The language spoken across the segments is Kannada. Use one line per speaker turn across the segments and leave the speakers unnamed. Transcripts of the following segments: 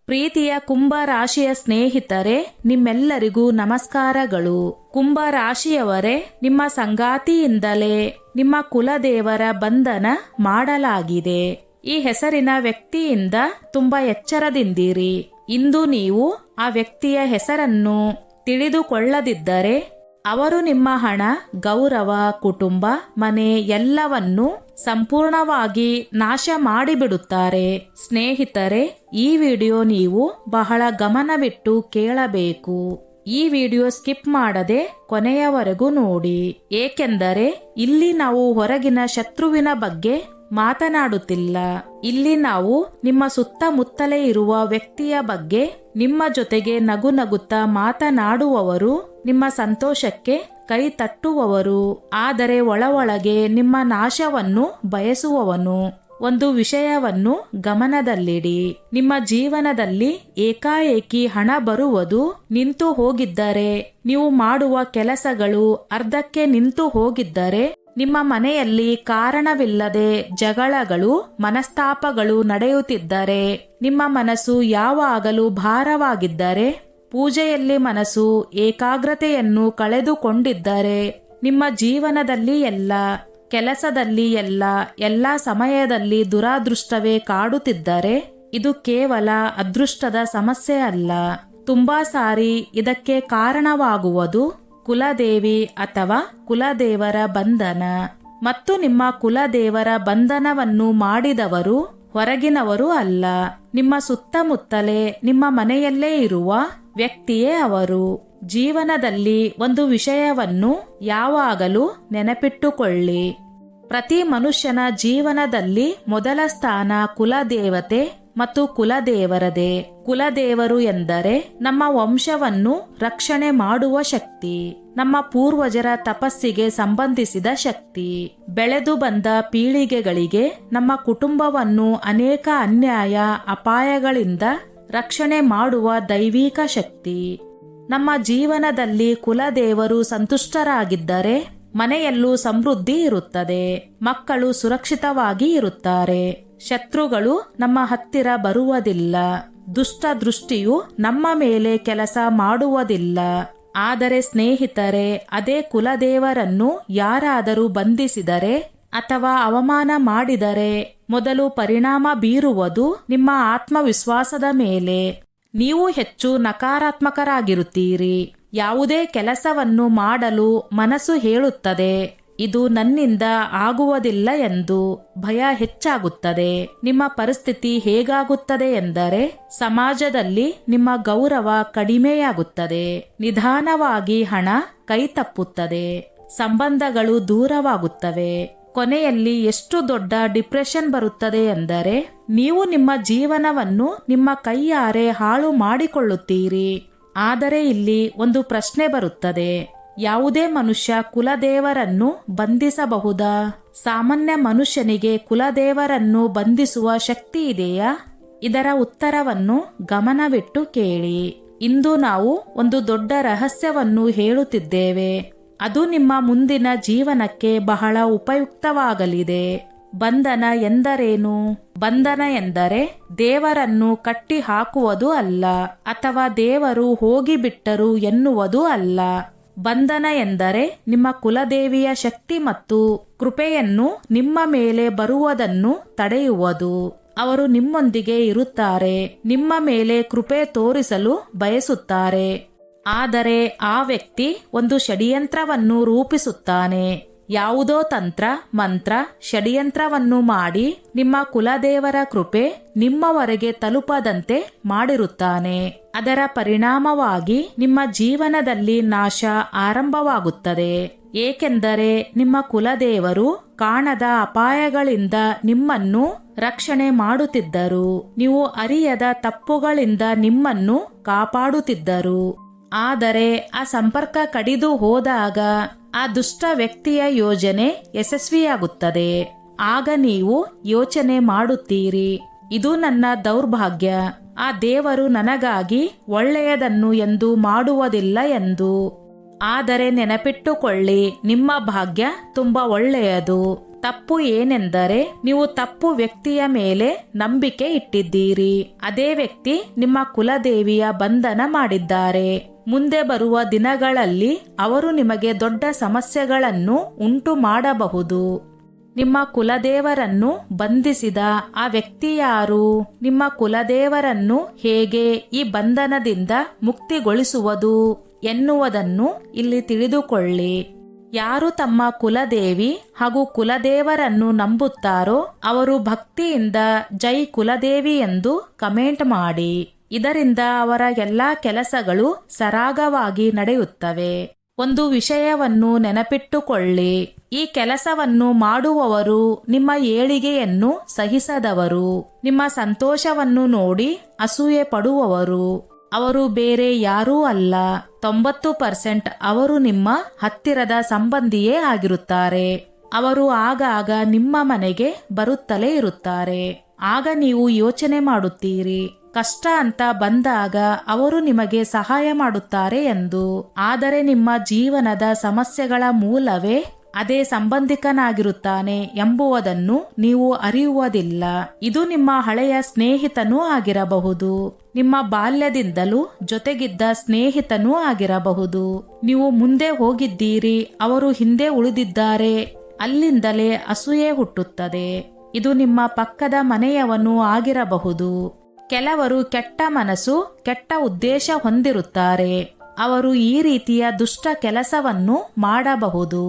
ಪ್ರೀತಿಯ ಕುಂಭ ರಾಶಿಯ ಸ್ನೇಹಿತರೆ, ನಿಮ್ಮೆಲ್ಲರಿಗೂ ನಮಸ್ಕಾರಗಳು. ಕುಂಭ ರಾಶಿಯವರೇ, ನಿಮ್ಮ ಸಂಗಾತಿಯಿಂದಲೇ ನಿಮ್ಮ ಕುಲದೇವರ ಬಂಧನ ಮಾಡಲಾಗಿದೆ. ಈ ಹೆಸರಿನ ವ್ಯಕ್ತಿಯಿಂದ ತುಂಬಾ ಎಚ್ಚರದಿಂದಿರಿ. ಇಂದು ನೀವು ಆ ವ್ಯಕ್ತಿಯ ಹೆಸರನ್ನು ತಿಳಿದುಕೊಳ್ಳದಿದ್ದರೆ ಅವರು ನಿಮ್ಮ ಹಣ, ಗೌರವ, ಕುಟುಂಬ, ಮನೆ ಎಲ್ಲವನ್ನೂ ಸಂಪೂರ್ಣವಾಗಿ ನಾಶ ಮಾಡಿಬಿಡುತ್ತಾರೆ. ಸ್ನೇಹಿತರೆ, ಈ ವಿಡಿಯೋ ನೀವು ಬಹಳ ಗಮನವಿಟ್ಟು ಕೇಳಬೇಕು. ಈ ವಿಡಿಯೋ ಸ್ಕಿಪ್ ಮಾಡದೆ ಕೊನೆಯವರೆಗೂ ನೋಡಿ, ಏಕೆಂದರೆ ಇಲ್ಲಿ ನಾವು ಹೊರಗಿನ ಶತ್ರುವಿನ ಬಗ್ಗೆ ಮಾತನಾಡುತ್ತಿಲ್ಲ. ಇಲ್ಲಿ ನಾವು ನಿಮ್ಮ ಸುತ್ತಮುತ್ತಲೇ ಇರುವ ವ್ಯಕ್ತಿಯ ಬಗ್ಗೆ, ನಿಮ್ಮ ಜೊತೆಗೆ ನಗು ನಗುತ್ತಾ ಮಾತನಾಡುವವರು, ನಿಮ್ಮ ಸಂತೋಷಕ್ಕೆ ಕೈ ತಟ್ಟುವವರು, ಆದರೆ ಒಳಗೆ ನಿಮ್ಮ ನಾಶವನ್ನು ಬಯಸುವವನು. ಒಂದು ವಿಷಯವನ್ನು ಗಮನದಲ್ಲಿಡಿ. ನಿಮ್ಮ ಜೀವನದಲ್ಲಿ ಏಕಾಏಕಿ ಹಣ ಬರುವುದು ನಿಂತು ಹೋಗಿದ್ದರೆ, ನೀವು ಮಾಡುವ ಕೆಲಸಗಳು ಅರ್ಧಕ್ಕೆ ನಿಂತು ಹೋಗಿದ್ದರೆ, ನಿಮ್ಮ ಮನೆಯಲ್ಲಿ ಕಾರಣವಿಲ್ಲದೆ ಜಗಳಗಳು, ಮನಸ್ತಾಪಗಳು ನಡೆಯುತ್ತಿದ್ದರೆ, ನಿಮ್ಮ ಮನಸ್ಸು ಯಾವಾಗಲೂ ಭಾರವಾಗಿದ್ದರೆ, ಪೂಜೆಯಲ್ಲಿ ಮನಸ್ಸು ಏಕಾಗ್ರತೆಯನ್ನು ಕಳೆದುಕೊಂಡಿದ್ದರೆ, ನಿಮ್ಮ ಜೀವನದಲ್ಲಿ ಎಲ್ಲ, ಕೆಲಸದಲ್ಲಿ ಎಲ್ಲ ಸಮಯದಲ್ಲಿ ದುರಾದೃಷ್ಟವೇ ಕಾಡುತ್ತಿದ್ದರೆ, ಇದು ಕೇವಲ ಅದೃಷ್ಟದ ಸಮಸ್ಯೆ ಅಲ್ಲ. ತುಂಬಾ ಸಾರಿ ಇದಕ್ಕೆ ಕಾರಣವಾಗುವುದು ಕುಲದೇವಿ ಅಥವಾ ಕುಲದೇವರ ಬಂಧನ. ಮತ್ತು ನಿಮ್ಮ ಕುಲದೇವರ ಬಂಧನವನ್ನು ಮಾಡಿದವರು ಹೊರಗಿನವರು ಅಲ್ಲ, ನಿಮ್ಮ ಸುತ್ತಮುತ್ತಲೇ ನಿಮ್ಮ ಮನೆಯಲ್ಲೇ ಇರುವ ವ್ಯಕ್ತಿಯೇ ಅವರು. ಜೀವನದಲ್ಲಿ ಒಂದು ವಿಷಯವನ್ನು ಯಾವಾಗಲೂ ನೆನಪಿಟ್ಟುಕೊಳ್ಳಿ. ಪ್ರತಿ ಮನುಷ್ಯನ ಜೀವನದಲ್ಲಿ ಮೊದಲ ಸ್ಥಾನ ಕುಲದೇವತೆ ಮತ್ತು ಕುಲದೇವರದೇ. ಕುಲದೇವರು ಎಂದರೆ ನಮ್ಮ ವಂಶವನ್ನು ರಕ್ಷಣೆ ಮಾಡುವ ಶಕ್ತಿ, ನಮ್ಮ ಪೂರ್ವಜರ ತಪಸ್ಸಿಗೆ ಸಂಬಂಧಿಸಿದ ಶಕ್ತಿ. ಬೆಳೆದು ಬಂದ ಪೀಳಿಗೆಗಳಿಗೆ ನಮ್ಮ ಕುಟುಂಬವನ್ನು ಅನೇಕ ಅನ್ಯಾಯ, ಅಪಾಯಗಳಿಂದ ರಕ್ಷಣೆ ಮಾಡುವ ದೈವಿಕ ಶಕ್ತಿ. ನಮ್ಮ ಜೀವನದಲ್ಲಿ ಕುಲದೇವರು ಸಂತುಷ್ಟರಾಗಿದ್ದರೆ ಮನೆಯಲ್ಲೂ ಸಮೃದ್ಧಿ ಇರುತ್ತದೆ, ಮಕ್ಕಳು ಸುರಕ್ಷಿತವಾಗಿ ಇರುತ್ತಾರೆ, ಶತ್ರುಗಳು ನಮ್ಮ ಹತ್ತಿರ ಬರುವುದಿಲ್ಲ, ದುಷ್ಟ ದೃಷ್ಟಿಯು ನಮ್ಮ ಮೇಲೆ ಕೆಲಸ ಮಾಡುವುದಿಲ್ಲ. ಆದರೆ ಸ್ನೇಹಿತರೆ, ಅದೇ ಕುಲದೇವರನ್ನು ಯಾರಾದರೂ ಬಂಧಿಸಿದರೆ ಅಥವಾ ಅವಮಾನ ಮಾಡಿದರೆ ಮೊದಲು ಪರಿಣಾಮ ಬೀರುವುದು ನಿಮ್ಮ ಆತ್ಮವಿಶ್ವಾಸದ ಮೇಲೆ. ನೀವು ಹೆಚ್ಚು ನಕಾರಾತ್ಮಕರಾಗಿರುತ್ತೀರಿ. ಯಾವುದೇ ಕೆಲಸವನ್ನು ಮಾಡಲು ಮನಸ್ಸು ಹೇಳುತ್ತದೆ, ಇದು ನನ್ನಿಂದ ಆಗುವುದಿಲ್ಲ ಎಂದು. ಭಯ ಹೆಚ್ಚಾಗುತ್ತದೆ. ನಿಮ್ಮ ಪರಿಸ್ಥಿತಿ ಹೇಗಾಗುತ್ತದೆ ಎಂದರೆ, ಸಮಾಜದಲ್ಲಿ ನಿಮ್ಮ ಗೌರವ ಕಡಿಮೆಯಾಗುತ್ತದೆ, ನಿಧಾನವಾಗಿ ಹಣ ಕೈ ತಪ್ಪುತ್ತದೆ, ಸಂಬಂಧಗಳು ದೂರವಾಗುತ್ತವೆ. ಕೊನೆಯಲ್ಲಿ ಎಷ್ಟು ದೊಡ್ಡ ಡಿಪ್ರೆಷನ್ ಬರುತ್ತದೆ ಎಂದರೆ, ನೀವು ನಿಮ್ಮ ಜೀವನವನ್ನು ನಿಮ್ಮ ಕೈಯಾರೆ ಹಾಳು ಮಾಡಿಕೊಳ್ಳುತ್ತೀರಿ. ಆದರೆ ಇಲ್ಲಿ ಒಂದು ಪ್ರಶ್ನೆ ಬರುತ್ತದೆ, ಯಾವುದೇ ಮನುಷ್ಯ ಕುಲದೇವರನ್ನು ಬಂಧಿಸಬಹುದಾ? ಸಾಮಾನ್ಯ ಮನುಷ್ಯನಿಗೆ ಕುಲದೇವರನ್ನು ಬಂಧಿಸುವ ಶಕ್ತಿ ಇದೆಯಾ? ಇದರ ಉತ್ತರವನ್ನು ಗಮನವಿಟ್ಟು ಕೇಳಿ. ಇಂದು ನಾವು ಒಂದು ದೊಡ್ಡ ರಹಸ್ಯವನ್ನು ಹೇಳುತ್ತಿದ್ದೇವೆ. ಅದು ನಿಮ್ಮ ಮುಂದಿನ ಜೀವನಕ್ಕೆ ಬಹಳ ಉಪಯುಕ್ತವಾಗಲಿದೆ. ಬಂಧನ ಎಂದರೇನು? ಬಂಧನ ಎಂದರೆ ದೇವರನ್ನು ಕಟ್ಟಿ ಹಾಕುವುದು ಅಲ್ಲ, ಅಥವಾ ದೇವರು ಹೋಗಿಬಿಟ್ಟರು ಎನ್ನುವುದು ಅಲ್ಲ. ಬಂಧನ ಎಂದರೆ ನಿಮ್ಮ ಕುಲದೇವಿಯ ಶಕ್ತಿ ಮತ್ತು ಕೃಪೆಯನ್ನು ನಿಮ್ಮ ಮೇಲೆ ಬರುವುದನ್ನು ತಡೆಯುವುದು. ಅವರು ನಿಮ್ಮೊಂದಿಗೆ ಇರುತ್ತಾರೆ, ನಿಮ್ಮ ಮೇಲೆ ಕೃಪೆ ತೋರಿಸಲು ಬಯಸುತ್ತಾರೆ. ಆದರೆ ಆ ವ್ಯಕ್ತಿ ಒಂದು ಷಡ್ಯಂತ್ರವನ್ನು ರೂಪಿಸುತ್ತಾನೆ. ಯಾವುದೋ ತಂತ್ರ, ಮಂತ್ರ, ಷಡ್ಯಂತ್ರವನ್ನು ಮಾಡಿ ನಿಮ್ಮ ಕುಲದೇವರ ಕೃಪೆ ನಿಮ್ಮವರೆಗೆ ತಲುಪದಂತೆ ಮಾಡಿರುತ್ತಾನೆ. ಅದರ ಪರಿಣಾಮವಾಗಿ ನಿಮ್ಮ ಜೀವನದಲ್ಲಿ ನಾಶ ಆರಂಭವಾಗುತ್ತದೆ. ಏಕೆಂದರೆ ನಿಮ್ಮ ಕುಲದೇವರು ಕಾಣದ ಅಪಾಯಗಳಿಂದ ನಿಮ್ಮನ್ನು ರಕ್ಷಣೆ ಮಾಡುತ್ತಿದ್ದರು. ನೀವು ಅರಿಯದ ತಪ್ಪುಗಳಿಂದ ನಿಮ್ಮನ್ನು ಕಾಪಾಡುತ್ತಿದ್ದರು. ಆದರೆ ಆ ಸಂಪರ್ಕ ಕಡಿದು ಹೋದಾಗ ಆ ದುಷ್ಟ ವ್ಯಕ್ತಿಯ ಯೋಜನೆ ಯಶಸ್ವಿಯಾಗುತ್ತದೆ. ಆಗ ನೀವು ಯೋಚನೆ ಮಾಡುತ್ತೀರಿ, ಇದು ನನ್ನ ದೌರ್ಭಾಗ್ಯ, ಆ ದೇವರು ನನಗಾಗಿ ಒಳ್ಳೆಯದನ್ನು ಎಂದು ಮಾಡುವುದಿಲ್ಲ ಎಂದು. ಆದರೆ ನೆನಪಿಟ್ಟುಕೊಳ್ಳಿ, ನಿಮ್ಮ ಭಾಗ್ಯ ತುಂಬಾ ಒಳ್ಳೆಯದು. ತಪ್ಪು ಏನೆಂದರೆ ನೀವು ತಪ್ಪು ವ್ಯಕ್ತಿಯ ಮೇಲೆ ನಂಬಿಕೆ ಇಟ್ಟಿದ್ದೀರಿ. ಅದೇ ವ್ಯಕ್ತಿ ನಿಮ್ಮ ಕುಲದೇವಿಯ ಬಂಧನ ಮಾಡಿದ್ದಾರೆ. ಮುಂದೆ ಬರುವ ದಿನಗಳಲ್ಲಿ ಅವರು ನಿಮಗೆ ದೊಡ್ಡ ಸಮಸ್ಯೆಗಳನ್ನು ಉಂಟು ಮಾಡಬಹುದು. ನಿಮ್ಮ ಕುಲದೇವರನ್ನು ಬಂಧಿಸಿದ ಆ ವ್ಯಕ್ತಿ ಯಾರು? ನಿಮ್ಮ ಕುಲದೇವರನ್ನು ಹೇಗೆ ಈ ಬಂಧನದಿಂದ ಮುಕ್ತಿಗೊಳಿಸುವುದು ಎನ್ನುವುದನ್ನು ಇಲ್ಲಿ ತಿಳಿದುಕೊಳ್ಳಿ. ಯಾರು ತಮ್ಮ ಕುಲದೇವಿ ಹಾಗೂ ಕುಲದೇವರನ್ನು ನಂಬುತ್ತಾರೋ ಅವರು ಭಕ್ತಿಯಿಂದ ಜೈ ಕುಲದೇವಿ ಎಂದು ಕಮೆಂಟ್ ಮಾಡಿ. ಇದರಿಂದ ಅವರ ಎಲ್ಲಾ ಕೆಲಸಗಳು ಸರಾಗವಾಗಿ ನಡೆಯುತ್ತವೆ. ಒಂದು ವಿಷಯವನ್ನು ನೆನಪಿಟ್ಟುಕೊಳ್ಳಿ, ಈ ಕೆಲಸವನ್ನು ಮಾಡುವವರು ನಿಮ್ಮ ಏಳಿಗೆಯನ್ನು ಸಹಿಸದವರು, ನಿಮ್ಮ ಸಂತೋಷವನ್ನು ನೋಡಿ ಅಸೂಯೆ ಪಡುವವರು. ಅವರು ಬೇರೆ ಯಾರೂ ಅಲ್ಲ. 90% ಅವರು ನಿಮ್ಮ ಹತ್ತಿರದ ಸಂಬಂಧಿಯೇ ಆಗಿರುತ್ತಾರೆ. ಅವರು ಆಗಾಗ ನಿಮ್ಮ ಮನೆಗೆ ಬರುತ್ತಲೇ ಇರುತ್ತಾರೆ. ಆಗ ನೀವು ಯೋಚನೆ ಮಾಡುತ್ತೀರಿ, ಕಷ್ಟ ಅಂತ ಬಂದಾಗ ಅವರು ನಿಮಗೆ ಸಹಾಯ ಮಾಡುತ್ತಾರೆ ಎಂದು. ಆದರೆ ನಿಮ್ಮ ಜೀವನದ ಸಮಸ್ಯೆಗಳ ಮೂಲವೇ ಅದೇ ಸಂಬಂಧಿಕನಾಗಿರುತ್ತಾನೆ ಎಂಬುದನ್ನು ನೀವು ಅರಿಯುವುದಿಲ್ಲ. ಇದು ನಿಮ್ಮ ಹಳೆಯ ಸ್ನೇಹಿತನೂ ಆಗಿರಬಹುದು, ನಿಮ್ಮ ಬಾಲ್ಯದಿಂದಲೂ ಜೊತೆಗಿದ್ದ ಸ್ನೇಹಿತನೂ ಆಗಿರಬಹುದು. ನೀವು ಮುಂದೆ ಹೋಗಿದ್ದೀರಿ, ಅವರು ಹಿಂದೆ ಉಳಿದಿದ್ದಾರೆ, ಅಲ್ಲಿಂದಲೇ ಅಸೂಯೆ ಹುಟ್ಟುತ್ತದೆ. ಇದು ನಿಮ್ಮ ಪಕ್ಕದ ಮನೆಯವನು ಆಗಿರಬಹುದು. ಕೆಲವರು ಕೆಟ್ಟ ಮನಸ್ಸು, ಕೆಟ್ಟ ಉದ್ದೇಶ ಹೊಂದಿರುತ್ತಾರೆ. ಅವರು ಈ ರೀತಿಯ ದುಷ್ಟ ಕೆಲಸವನ್ನು ಮಾಡಬಹುದು.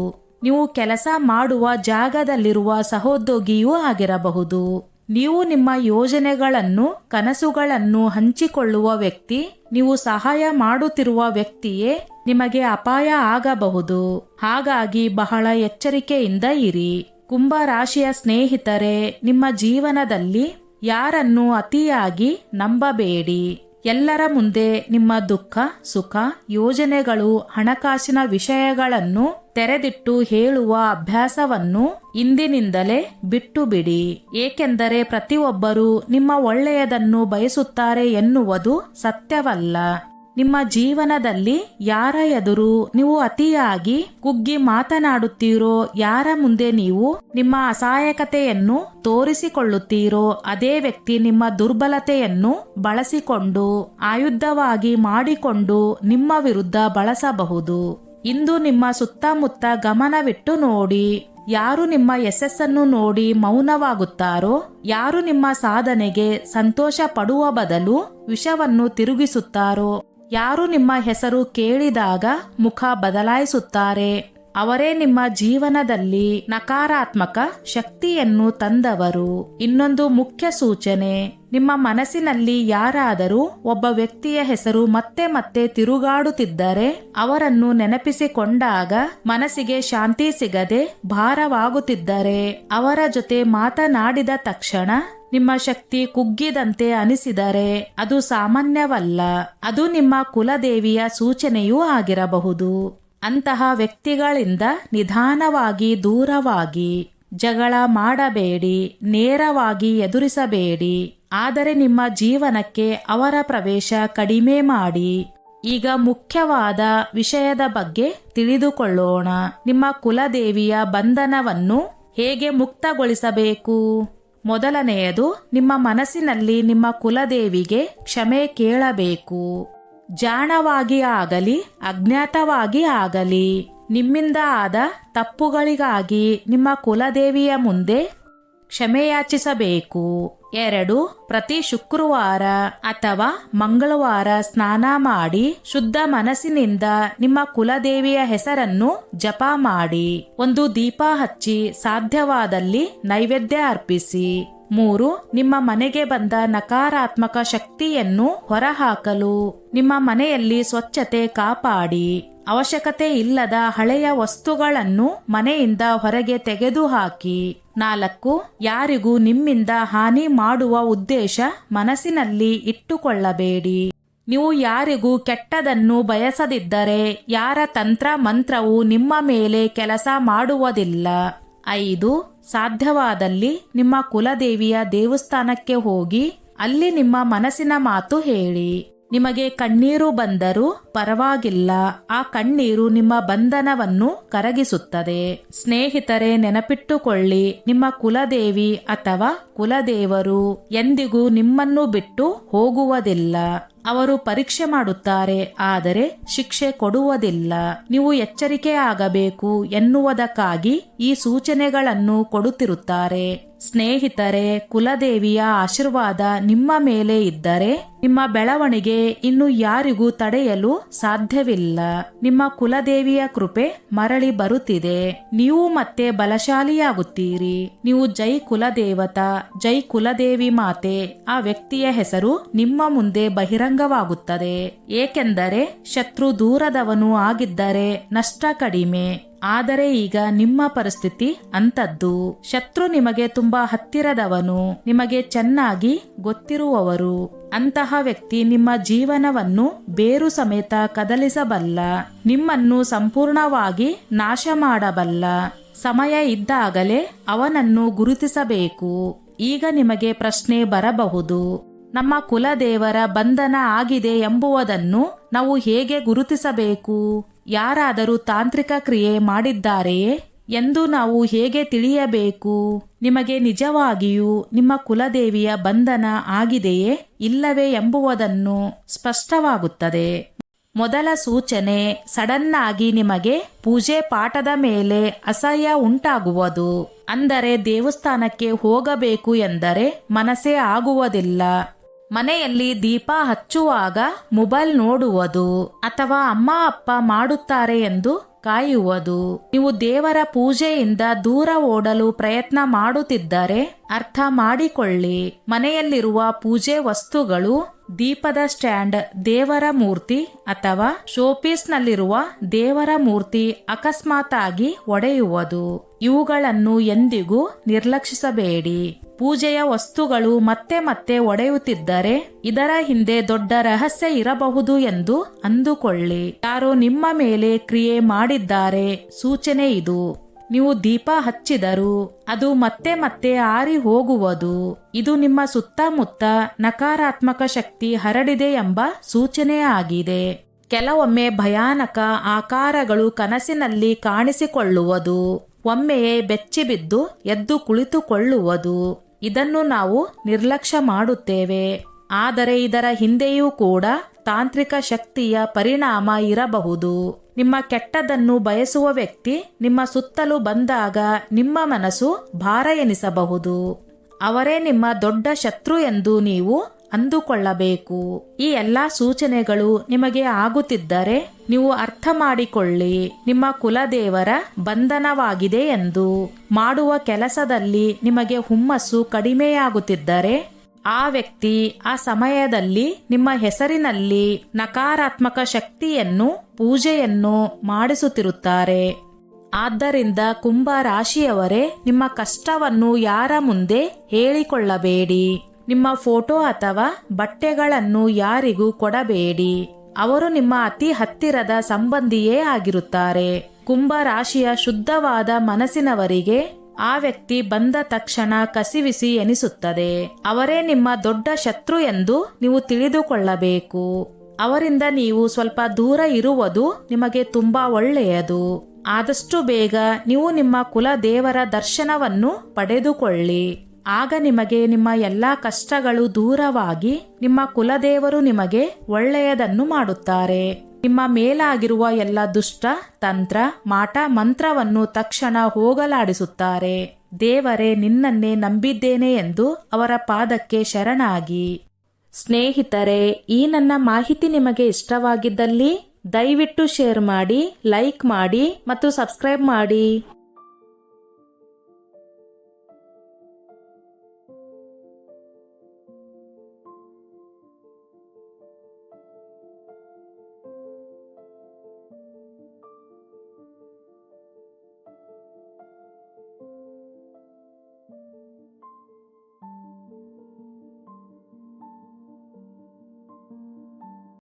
ನೀವು ಕೆಲಸ ಮಾಡುವ ಜಾಗದಲ್ಲಿರುವ ಸಹೋದ್ಯೋಗಿಯೂ ಆಗಿರಬಹುದು. ನೀವು ನಿಮ್ಮ ಯೋಜನೆಗಳನ್ನು, ಕನಸುಗಳನ್ನು ಹಂಚಿಕೊಳ್ಳುವ ವ್ಯಕ್ತಿ, ನೀವು ಸಹಾಯ ಮಾಡುತ್ತಿರುವ ವ್ಯಕ್ತಿಯೇ ನಿಮಗೆ ಅಪಾಯ ಆಗಬಹುದು. ಹಾಗಾಗಿ ಬಹಳ ಎಚ್ಚರಿಕೆಯಿಂದ ಇರಿ. ಕುಂಭ ರಾಶಿಯ ಸ್ನೇಹಿತರೆ, ನಿಮ್ಮ ಜೀವನದಲ್ಲಿ ಯಾರನ್ನು ಅತಿಯಾಗಿ ನಂಬಬೇಡಿ. ಎಲ್ಲರ ಮುಂದೆ ನಿಮ್ಮ ದುಃಖ, ಸುಖ, ಯೋಜನೆಗಳು, ಹಣಕಾಸಿನ ವಿಷಯಗಳನ್ನು ತೆರೆದಿಟ್ಟು ಹೇಳುವ ಅಭ್ಯಾಸವನ್ನು ಇಂದಿನಿಂದಲೇ ಬಿಟ್ಟು ಬಿಡಿ. ಏಕೆಂದರೆ ಪ್ರತಿಯೊಬ್ಬರೂ ನಿಮ್ಮ ಒಳ್ಳೆಯದನ್ನು ಬಯಸುತ್ತಾರೆ ಎನ್ನುವುದು ಸತ್ಯವಲ್ಲ. ನಿಮ್ಮ ಜೀವನದಲ್ಲಿ ಯಾರ ಎದುರು ನೀವು ಅತಿಯಾಗಿ ಕುಗ್ಗಿ ಮಾತನಾಡುತ್ತೀರೋ, ಯಾರ ಮುಂದೆ ನೀವು ನಿಮ್ಮ ಅಸಹಾಯಕತೆಯನ್ನು ತೋರಿಸಿಕೊಳ್ಳುತ್ತೀರೋ, ಅದೇ ವ್ಯಕ್ತಿ ನಿಮ್ಮ ದುರ್ಬಲತೆಯನ್ನು ಬಳಸಿಕೊಂಡು ಆಯುಧವಾಗಿ ಮಾಡಿಕೊಂಡು ನಿಮ್ಮ ವಿರುದ್ಧ ಬಳಸಬಹುದು. ಇಂದು ನಿಮ್ಮ ಸುತ್ತಮುತ್ತ ಗಮನವಿಟ್ಟು ನೋಡಿ. ಯಾರು ನಿಮ್ಮ ಯಶಸ್ಸನ್ನು ನೋಡಿ ಮೌನವಾಗುತ್ತಾರೋ, ಯಾರು ನಿಮ್ಮ ಸಾಧನೆಗೆ ಸಂತೋಷ ಪಡುವ ಬದಲು ವಿಷವನ್ನು ತಿರುಗಿಸುತ್ತಾರೋ, ಯಾರು ನಿಮ್ಮ ಹೆಸರು ಕೇಳಿದಾಗ ಮುಖ ಬದಲಾಯಿಸುತ್ತಾರೆ, ಅವರೇ ನಿಮ್ಮ ಜೀವನದಲ್ಲಿ ನಕಾರಾತ್ಮಕ ಶಕ್ತಿಯನ್ನು ತಂದವರು. ಇನ್ನೊಂದು ಮುಖ್ಯ ಸೂಚನೆ, ನಿಮ್ಮ ಮನಸ್ಸಿನಲ್ಲಿ ಯಾರಾದರೂ ಒಬ್ಬ ವ್ಯಕ್ತಿಯ ಹೆಸರು ಮತ್ತೆ ಮತ್ತೆ ತಿರುಗಾಡುತ್ತಿದ್ದರೆ, ಅವರನ್ನು ನೆನಪಿಸಿಕೊಂಡಾಗ ಮನಸ್ಸಿಗೆ ಶಾಂತಿ ಸಿಗದೆ ಭಾರವಾಗುತ್ತಿದ್ದರೆ, ಅವರ ಜೊತೆ ಮಾತನಾಡಿದ ತಕ್ಷಣ ನಿಮ್ಮ ಶಕ್ತಿ ಕುಗ್ಗಿದಂತೆ ಅನಿಸಿದರೆ ಅದು ಸಾಮಾನ್ಯವಲ್ಲ. ಅದು ನಿಮ್ಮ ಕುಲದೇವಿಯ ಸೂಚನೆಯೂ ಆಗಿರಬಹುದು. ಅಂತಹ ವ್ಯಕ್ತಿಗಳಿಂದ ನಿಧಾನವಾಗಿ ದೂರವಾಗಿ. ಜಗಳ ಮಾಡಬೇಡಿ, ನೇರವಾಗಿ ಎದುರಿಸಬೇಡಿ. ಆದರೆ ನಿಮ್ಮ ಜೀವನಕ್ಕೆ ಅವರ ಪ್ರವೇಶ ಕಡಿಮೆ ಮಾಡಿ. ಈಗ ಮುಖ್ಯವಾದ ವಿಷಯದ ಬಗ್ಗೆ ತಿಳಿದುಕೊಳ್ಳೋಣ. ನಿಮ್ಮ ಕುಲದೇವಿಯ ಬಂಧನವನ್ನು ಹೇಗೆ ಮುಕ್ತಗೊಳಿಸಬೇಕು? ಮೊದಲನೆಯದು, ನಿಮ್ಮ ಮನಸ್ಸಿನಲ್ಲಿ ನಿಮ್ಮ ಕುಲದೇವಿಗೆ ಕ್ಷಮೆ ಕೇಳಬೇಕು. ಜಾಣವಾಗಿ ಆಗಲಿ ಅಜ್ಞಾತವಾಗಿ ಆಗಲಿ, ನಿಮ್ಮಿಂದ ಆದ ತಪ್ಪುಗಳಿಗಾಗಿ ನಿಮ್ಮ ಕುಲದೇವಿಯ ಮುಂದೆ ಕ್ಷಮೆಯಾಚಿಸಬೇಕು. 2, ಪ್ರತಿ ಶುಕ್ರವಾರ ಅಥವಾ ಮಂಗಳವಾರ ಸ್ನಾನ ಮಾಡಿ ಶುದ್ಧ ಮನಸ್ಸಿನಿಂದ ನಿಮ್ಮ ಕುಲದೇವಿಯ ಹೆಸರನ್ನು ಜಪ ಮಾಡಿ. 1 ದೀಪ ಹಚ್ಚಿ, ಸಾಧ್ಯವಾದಲ್ಲಿ ನೈವೇದ್ಯ ಅರ್ಪಿಸಿ. 3, ನಿಮ್ಮ ಮನೆಗೆ ಬಂದ ನಕಾರಾತ್ಮಕ ಶಕ್ತಿಯನ್ನು ಹೊರಹಾಕಲು ನಿಮ್ಮ ಮನೆಯಲ್ಲಿ ಸ್ವಚ್ಛತೆ ಕಾಪಾಡಿ. ಅವಶ್ಯಕತೆ ಇಲ್ಲದ ಹಳೆಯ ವಸ್ತುಗಳನ್ನು ಮನೆಯಿಂದ ಹೊರಗೆ ತೆಗೆದುಹಾಕಿ. 4, ಯಾರಿಗೂ ನಿಮ್ಮಿಂದ ಹಾನಿ ಮಾಡುವ ಉದ್ದೇಶ ಮನಸ್ಸಿನಲ್ಲಿ ಇಟ್ಟುಕೊಳ್ಳಬೇಡಿ. ನೀವು ಯಾರಿಗೂ ಕೆಟ್ಟದನ್ನು ಬಯಸದಿದ್ದರೆ ಯಾರ ತಂತ್ರ ಮಂತ್ರವು ನಿಮ್ಮ ಮೇಲೆ ಕೆಲಸ ಮಾಡುವುದಿಲ್ಲ. 5, ಸಾಧ್ಯವಾದಲ್ಲಿ ನಿಮ್ಮ ಕುಲದೇವಿಯ ದೇವಸ್ಥಾನಕ್ಕೆ ಹೋಗಿ ಅಲ್ಲಿ ನಿಮ್ಮ ಮನಸ್ಸಿನ ಮಾತು ಹೇಳಿ. ನಿಮಗೆ ಕಣ್ಣೀರು ಬಂದರೂ ಪರವಾಗಿಲ್ಲ, ಆ ಕಣ್ಣೀರು ನಿಮ್ಮ ಬಂಧನವನ್ನು ಕರಗಿಸುತ್ತದೆ. ಸ್ನೇಹಿತರೆ, ನೆನಪಿಟ್ಟುಕೊಳ್ಳಿ, ನಿಮ್ಮ ಕುಲದೇವಿ ಅಥವಾ ಕುಲದೇವರು ಎಂದಿಗೂ ನಿಮ್ಮನ್ನು ಬಿಟ್ಟು ಹೋಗುವುದಿಲ್ಲ. ಅವರು ಪರೀಕ್ಷೆ ಮಾಡುತ್ತಾರೆ, ಆದರೆ ಶಿಕ್ಷೆ ಕೊಡುವುದಿಲ್ಲ. ನೀವು ಎಚ್ಚರಿಕೆ ಆಗಬೇಕು ಎನ್ನುವುದಕ್ಕಾಗಿ ಈ ಸೂಚನೆಗಳನ್ನು ಕೊಡುತ್ತಿರುತ್ತಾರೆ. ಸ್ನೇಹಿತರೆ, ಕುಲದೇವಿಯ ಆಶೀರ್ವಾದ ನಿಮ್ಮ ಮೇಲೆ ಇದ್ದರೆ ನಿಮ್ಮ ಬೆಳವಣಿಗೆ ಇನ್ನು ಯಾರಿಗೂ ತಡೆಯಲು ಸಾಧ್ಯವಿಲ್ಲ. ನಿಮ್ಮ ಕುಲದೇವಿಯ ಕೃಪೆ ಮರಳಿ ಬರುತ್ತಿದೆ. ನೀವು ಮತ್ತೆ ಬಲಶಾಲಿಯಾಗುತ್ತೀರಿ. ನೀವು ಜೈ ಕುಲದೇವತಾ, ಜೈ ಕುಲದೇವಿ ಮಾತೆ, ಆ ವ್ಯಕ್ತಿಯ ಹೆಸರು ನಿಮ್ಮ ಮುಂದೆ ಬಹಿರಂಗವಾಗುತ್ತದೆ. ಏಕೆಂದರೆ ಶತ್ರು ದೂರದವನು ಆಗಿದ್ದರೆ ನಷ್ಟ ಕಡಿಮೆ. ಆದರೆ ಈಗ ನಿಮ್ಮ ಪರಿಸ್ಥಿತಿ ಅಂತದ್ದು. ಶತ್ರು ನಿಮಗೆ ತುಂಬಾ ಹತ್ತಿರದವನು, ನಿಮಗೆ ಚೆನ್ನಾಗಿ ಗೊತ್ತಿರುವವರು. ಅಂತಹ ವ್ಯಕ್ತಿ ನಿಮ್ಮ ಜೀವನವನ್ನು ಬೇರು ಸಮೇತ ಕದಲಿಸಬಲ್ಲ, ನಿಮ್ಮನ್ನು ಸಂಪೂರ್ಣವಾಗಿ ನಾಶ ಮಾಡಬಲ್ಲ. ಸಮಯ ಇದ್ದಾಗಲೇ ಅವನನ್ನು ಗುರುತಿಸಬೇಕು. ಈಗ ನಿಮಗೆ ಪ್ರಶ್ನೆ ಬರಬಹುದು, ನಮ್ಮ ಕುಲದೇವರ ಬಂಧನ ಆಗಿದೆ ಎಂಬುದನ್ನು ನಾವು ಹೇಗೆ ಗುರುತಿಸಬೇಕು? ಯಾರಾದರೂ ತಾಂತ್ರಿಕ ಕ್ರಿಯೆ ಮಾಡಿದ್ದಾರೆಯೇ ಎಂದು ನಾವು ಹೇಗೆ ತಿಳಿಯಬೇಕು? ನಿಮಗೆ ನಿಜವಾಗಿಯೂ ನಿಮ್ಮ ಕುಲದೇವಿಯ ಬಂಧನ ಆಗಿದೆಯೇ ಇಲ್ಲವೇ ಎಂಬುದನ್ನು ಸ್ಪಷ್ಟವಾಗುತ್ತದೆ. ಮೊದಲ ಸೂಚನೆ, ಸಡನ್ ಆಗಿ ನಿಮಗೆ ಪೂಜೆ ಪಾಠದ ಮೇಲೆ ಅಸಹ್ಯ ಉಂಟಾಗುವುದು. ಅಂದರೆ ದೇವಸ್ಥಾನಕ್ಕೆ ಹೋಗಬೇಕು ಎಂದರೆ ಮನಸ್ಸೇ ಆಗುವುದಿಲ್ಲ. ಮನೆಯಲ್ಲಿ ದೀಪ ಹಚ್ಚುವಾಗ ಮೊಬೈಲ್ ನೋಡುವುದು ಅಥವಾ ಅಮ್ಮ ಅಪ್ಪ ಮಾಡುತ್ತಾರೆ ಎಂದು ಕಾಯುವುದು. ನೀವು ದೇವರ ಪೂಜೆಯಿಂದ ದೂರ ಓಡಲು ಪ್ರಯತ್ನ ಮಾಡುತ್ತಿದ್ದರೆ ಅರ್ಥ ಮಾಡಿಕೊಳ್ಳಿ, ಮನೆಯಲ್ಲಿರುವ ಪೂಜೆ ವಸ್ತುಗಳು, ದೀಪದ ಸ್ಟ್ಯಾಂಡ್, ದೇವರ ಮೂರ್ತಿ ಅಥವಾ ಶೋಪೀಸ್ನಲ್ಲಿರುವ ದೇವರ ಮೂರ್ತಿ ಅಕಸ್ಮಾತ್ ಆಗಿ ಒಡೆಯುವುದು. ಇವುಗಳನ್ನು ಎಂದಿಗೂ ನಿರ್ಲಕ್ಷಿಸಬೇಡಿ. ಪೂಜೆಯ ವಸ್ತುಗಳು ಮತ್ತೆ ಮತ್ತೆ ಒಡೆಯುತ್ತಿದ್ದರೆ ಇದರ ಹಿಂದೆ ದೊಡ್ಡ ರಹಸ್ಯ ಇರಬಹುದು ಎಂದು ಅಂದುಕೊಳ್ಳಿ. ಯಾರೋ ನಿಮ್ಮ ಮೇಲೆ ಕ್ರಿಯೆ ಮಾಡಿದ್ದಾರೆ. ಸೂಚನೆ ಇದು, ನೀವು ದೀಪ ಹಚ್ಚಿದರೂ ಅದು ಮತ್ತೆ ಮತ್ತೆ ಆರಿ ಹೋಗುವುದು. ಇದು ನಿಮ್ಮ ಸುತ್ತಮುತ್ತ ನಕಾರಾತ್ಮಕ ಶಕ್ತಿ ಹರಡಿದೆ ಎಂಬ ಸೂಚನೆ ಆಗಿದೆ. ಕೆಲವೊಮ್ಮೆ ಭಯಾನಕ ಆಕಾರಗಳು ಕನಸಿನಲ್ಲಿ ಕಾಣಿಸಿಕೊಳ್ಳುವುದು. ಒಮ್ಮೆಯೇ ಬೆಚ್ಚಿಬಿದ್ದು ಎದ್ದು ಕುಳಿತುಕೊಳ್ಳುವುದು. ಇದನ್ನು ನಾವು ನಿರ್ಲಕ್ಷ್ಯ ಮಾಡುತ್ತೇವೆ. ಆದರೆ ಇದರ ಹಿಂದೆಯೂ ಕೂಡ ತಾಂತ್ರಿಕ ಶಕ್ತಿಯ ಪರಿಣಾಮ ಇರಬಹುದು. ನಿಮ್ಮ ಕೆಟ್ಟದನ್ನು ಬಯಸುವ ವ್ಯಕ್ತಿ ನಿಮ್ಮ ಸುತ್ತಲೂ ಬಂದಾಗ ನಿಮ್ಮ ಮನಸ್ಸು ಭಾರ ಎನಿಸಬಹುದು. ಅವರೇ ನಿಮ್ಮ ದೊಡ್ಡ ಶತ್ರು ಎಂದು ನೀವು ಅಂದುಕೊಳ್ಳಬೇಕು. ಈ ಎಲ್ಲಾ ಸೂಚನೆಗಳು ನಿಮಗೆ ಆಗುತ್ತಿದ್ದರೆ ನೀವು ಅರ್ಥ ಮಾಡಿಕೊಳ್ಳಿ, ನಿಮ್ಮ ಕುಲದೇವರ ಬಂಧನವಾಗಿದೆ ಎಂದು. ಮಾಡುವ ಕೆಲಸದಲ್ಲಿ ನಿಮಗೆ ಹುಮ್ಮಸ್ಸು ಕಡಿಮೆಯಾಗುತ್ತಿದ್ದರೆ ಆ ವ್ಯಕ್ತಿ ಆ ಸಮಯದಲ್ಲಿ ನಿಮ್ಮ ಹೆಸರಿನಲ್ಲಿ ನಕಾರಾತ್ಮಕ ಶಕ್ತಿಯನ್ನು ಪೂಜೆಯನ್ನು ಮಾಡಿಸುತ್ತಿರುತ್ತಾರೆ. ಆದ್ದರಿಂದ ಕುಂಭ ರಾಶಿಯವರೇ, ನಿಮ್ಮ ಕಷ್ಟವನ್ನು ಯಾರ ಮುಂದೆ ಹೇಳಿಕೊಳ್ಳಬೇಡಿ. ನಿಮ್ಮ ಫೋಟೋ ಅಥವಾ ಬಟ್ಟೆಗಳನ್ನು ಯಾರಿಗೂ ಕೊಡಬೇಡಿ. ಅವರು ನಿಮ್ಮ ಅತಿ ಹತ್ತಿರದ ಸಂಬಂಧಿಯೇ ಆಗಿರುತ್ತಾರೆ. ಕುಂಭ ರಾಶಿಯ ಶುದ್ಧವಾದ ಮನಸ್ಸಿನವರಿಗೆ ಆ ವ್ಯಕ್ತಿ ಬಂದ ತಕ್ಷಣ ಕಸಿವಿಸಿ ಎನಿಸುತ್ತದೆ. ಅವರೇ ನಿಮ್ಮ ದೊಡ್ಡ ಶತ್ರು ಎಂದು ನೀವು ತಿಳಿದುಕೊಳ್ಳಬೇಕು. ಅವರಿಂದ ನೀವು ಸ್ವಲ್ಪ ದೂರ ಇರುವುದು ನಿಮಗೆ ತುಂಬಾ ಒಳ್ಳೆಯದು. ಆದಷ್ಟು ಬೇಗ ನೀವು ನಿಮ್ಮ ಕುಲ ದೇವರ ದರ್ಶನವನ್ನು ಪಡೆದುಕೊಳ್ಳಿ. ಆಗ ನಿಮಗೆ ನಿಮ್ಮ ಎಲ್ಲಾ ಕಷ್ಟಗಳು ದೂರವಾಗಿ ನಿಮ್ಮ ಕುಲದೇವರು ನಿಮಗೆ ಒಳ್ಳೆಯದನ್ನು ಮಾಡುತ್ತಾರೆ. ನಿಮ್ಮ ಮೇಲಾಗಿರುವ ಎಲ್ಲ ದುಷ್ಟ ತಂತ್ರ ಮಾಟ ಮಂತ್ರವನ್ನು ತಕ್ಷಣ ಹೋಗಲಾಡಿಸುತ್ತಾರೆ. ದೇವರೇ, ನಿನ್ನನ್ನೇ ನಂಬಿದ್ದೇನೆ ಎಂದು ಅವರ ಪಾದಕ್ಕೆ ಶರಣಾಗಿ. ಸ್ನೇಹಿತರೆ, ಈ ನನ್ನ ಮಾಹಿತಿ ನಿಮಗೆ ಇಷ್ಟವಾಗಿದ್ದಲ್ಲಿ ದಯವಿಟ್ಟು ಶೇರ್ ಮಾಡಿ, ಲೈಕ್ ಮಾಡಿ ಮತ್ತು ಸಬ್ಸ್ಕ್ರೈಬ್ ಮಾಡಿ.